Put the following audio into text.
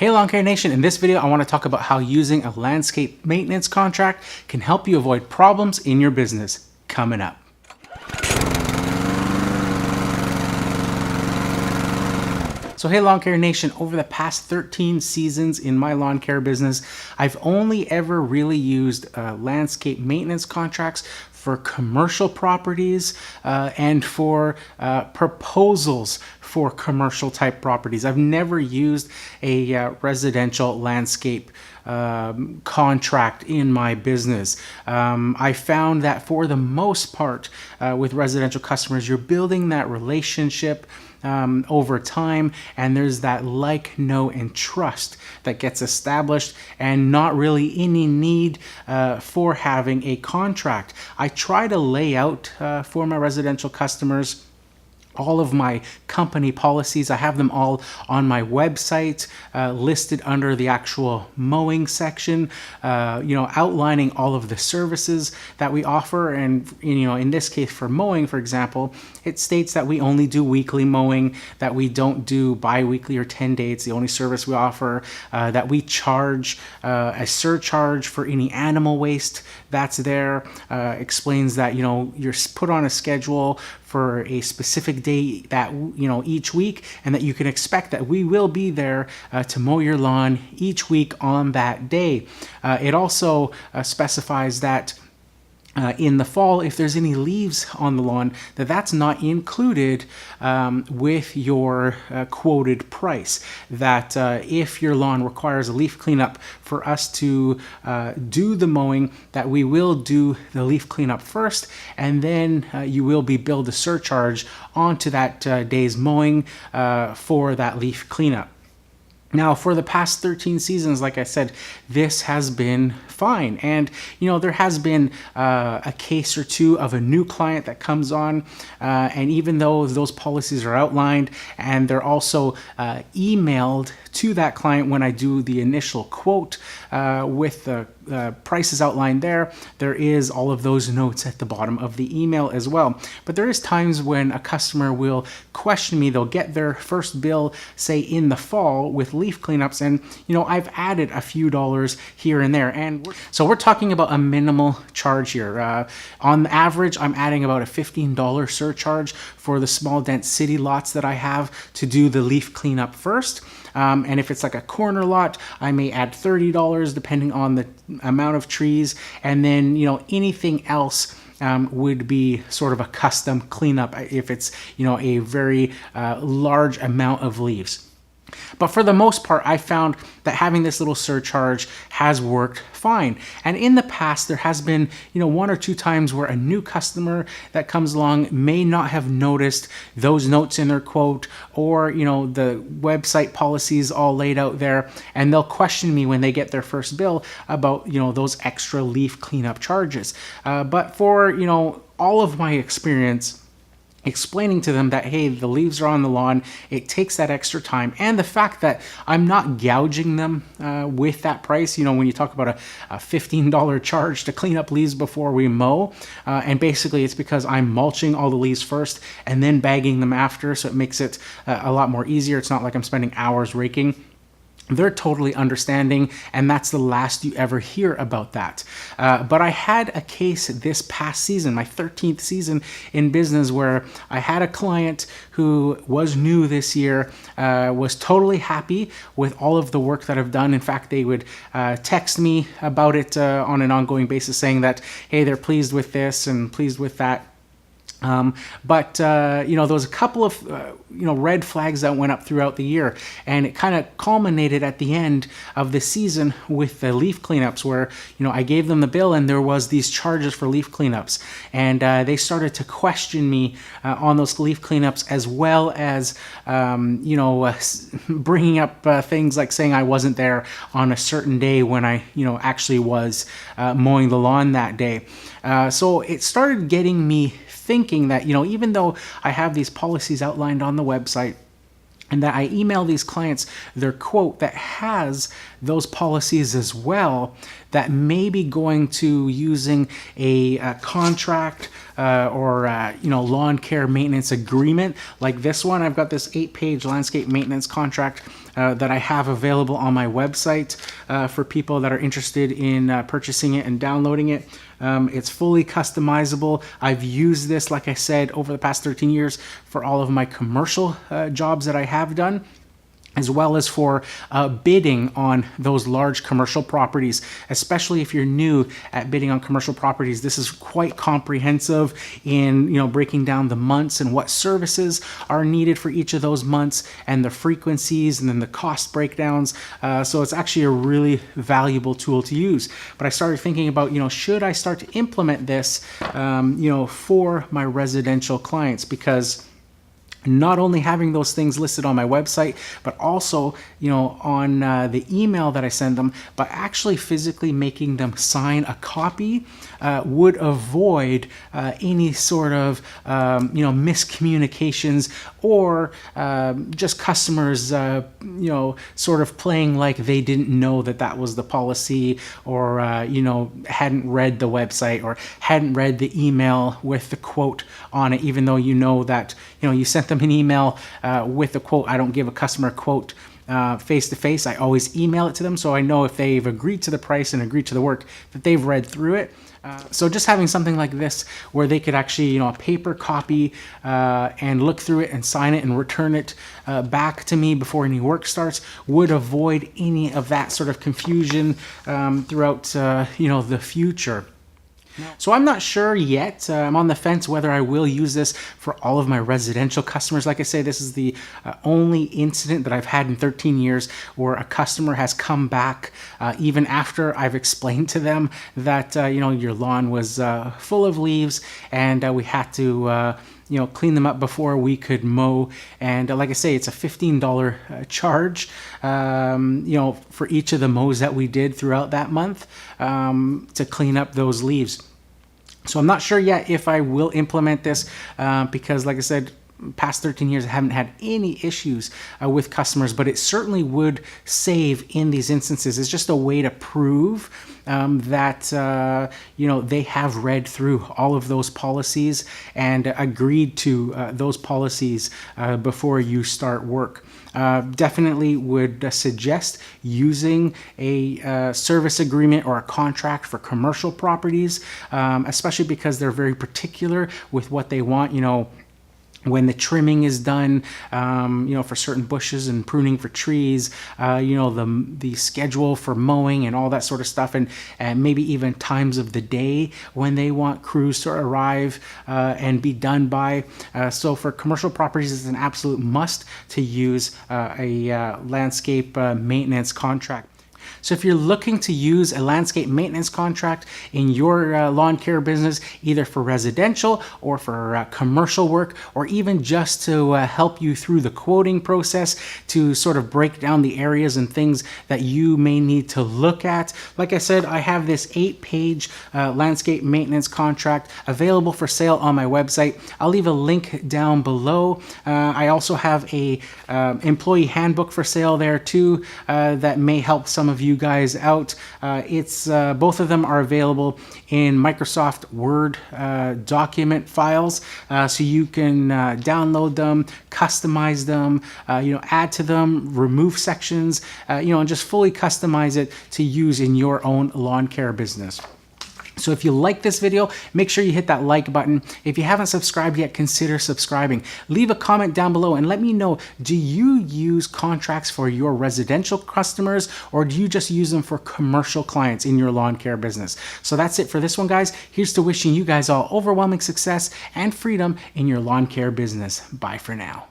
Hey Lawn Care Nation, in this video I want to talk about how using a landscape maintenance contract can help you avoid problems in your business. Coming up. So hey Lawn Care Nation, over the past 13 seasons in my lawn care business, I've only ever really used landscape maintenance contracts for commercial properties and for proposals for commercial type properties. I've never used a residential landscape contract in my business. I found that for the most part with residential customers, you're building that relationship over time, and there's that like, know, and trust that gets established, and not really any need for having a contract. I try to lay out for my residential customers all of my company policies. I have them all on my website, listed under the actual mowing section, outlining all of the services that we offer. And, in this case for mowing, for example, it states that we only do weekly mowing, that we don't do bi-weekly or 10-day. It's the only service we offer, that we charge a surcharge for any animal waste that's there. Explains that, you're put on a schedule for a specific day that, each week, and that you can expect that we will be there to mow your lawn each week on that day. It also specifies that in the fall, if there's any leaves on the lawn, that's not included with your quoted price. That if your lawn requires a leaf cleanup for us to do the mowing, that we will do the leaf cleanup first, and then you will be billed a surcharge onto that day's mowing for that leaf cleanup. Now, for the past 13 seasons, like I said, this has been fine. And, there has been a case or two of a new client that comes on. And even though those policies are outlined and they're also emailed to that client when I do the initial quote with the prices outlined there is all of those notes at the bottom of the email as well. But there is times when a customer will question me. They'll get their first bill, say in the fall, with leaf cleanups, and I've added a few dollars here and there, and so we're talking about a minimal charge here. On average, I'm adding about a $15 surcharge for the small dense city lots that I have to do the leaf cleanup first. And if it's like a corner lot, I may add $30 depending on the amount of trees, and then anything else would be sort of a custom cleanup if it's a very large amount of leaves. But for the most part, I found that having this little surcharge has worked fine. And in the past, there has been, one or two times where a new customer that comes along may not have noticed those notes in their quote, or, the website policies all laid out there, and they'll question me when they get their first bill about, those extra leaf cleanup charges. But for, all of my experience, explaining to them that, hey, the leaves are on the lawn, it takes that extra time, and the fact that I'm not gouging them with that price. When you talk about a $15 charge to clean up leaves before we mow, and basically it's because I'm mulching all the leaves first and then bagging them after, so it makes it a lot more easier. It's not like I'm spending hours raking. They're totally understanding, and that's the last you ever hear about that. But I had a case this past season, my 13th season in business, where I had a client who was new this year, was totally happy with all of the work that I've done. In fact, they would text me about it on an ongoing basis, saying that, hey, they're pleased with this and pleased with that. But there was a couple of, red flags that went up throughout the year, and it kind of culminated at the end of the season with the leaf cleanups where, I gave them the bill and there was these charges for leaf cleanups, and they started to question me on those leaf cleanups, as well as, bringing up things like saying I wasn't there on a certain day when I, actually was mowing the lawn that day. So it started getting me thinking that, even though I have these policies outlined on the website, and that I email these clients their quote that has those policies as well, that may be going to using a contract or lawn care maintenance agreement like this one. I've got this 8-page landscape maintenance contract that I have available on my website for people that are interested in purchasing it and downloading it. It's fully customizable. I've used this, like I said, over the past 13 years for all of my commercial jobs that I have done, as well as for bidding on those large commercial properties. Especially if you're new at bidding on commercial properties, this is quite comprehensive in breaking down the months and what services are needed for each of those months, and the frequencies, and then the cost breakdowns. So it's actually a really valuable tool to use. But I started thinking about, should I start to implement this, for my residential clients? Because not only having those things listed on my website, but also, on the email that I send them, but actually physically making them sign a copy would avoid any sort of, miscommunications, or just customers, sort of playing like they didn't know that was the policy, or, hadn't read the website, or hadn't read the email with the quote on it, even though that, you sent them an email with a quote. I don't give a customer a quote face to face. I always email it to them, so I know if they've agreed to the price and agreed to the work, that they've read through it. So just having something like this where they could actually, a paper copy, and look through it and sign it and return it back to me before any work starts, would avoid any of that sort of confusion throughout, the future. So I'm not sure yet. I'm on the fence whether I will use this for all of my residential customers. Like I say, this is the only incident that I've had in 13 years where a customer has come back even after I've explained to them that your lawn was full of leaves, and we had to clean them up before we could mow. And like I say, it's a $15 charge, for each of the mows that we did throughout that month to clean up those leaves. So I'm not sure yet if I will implement this because, like I said, past 13 years I haven't had any issues with customers, but it certainly would save in these instances. It's just a way to prove that they have read through all of those policies and agreed to those policies before you start work. Definitely would suggest using a service agreement or a contract for commercial properties, especially because they're very particular with what they want. When the trimming is done, for certain bushes, and pruning for trees, the schedule for mowing and all that sort of stuff, and maybe even times of the day when they want crews to arrive and be done by. So for commercial properties, it's an absolute must to use a landscape maintenance contract. So if you're looking to use a landscape maintenance contract in your lawn care business, either for residential or for commercial work, or even just to help you through the quoting process to sort of break down the areas and things that you may need to look at. Like I said, I have this 8-page landscape maintenance contract available for sale on my website. I'll leave a link down below. I also have a employee handbook for sale there too that may help some of you guys out. It's both of them are available in Microsoft Word document files, so you can download them, customize them, add to them, remove sections, and just fully customize it to use in your own lawn care business. So if you like this video, make sure you hit that like button. If you haven't subscribed yet, consider subscribing. Leave a comment down below and let me know, do you use contracts for your residential customers, or do you just use them for commercial clients in your lawn care business? So that's it for this one, guys. Here's to wishing you guys all overwhelming success and freedom in your lawn care business. Bye for now.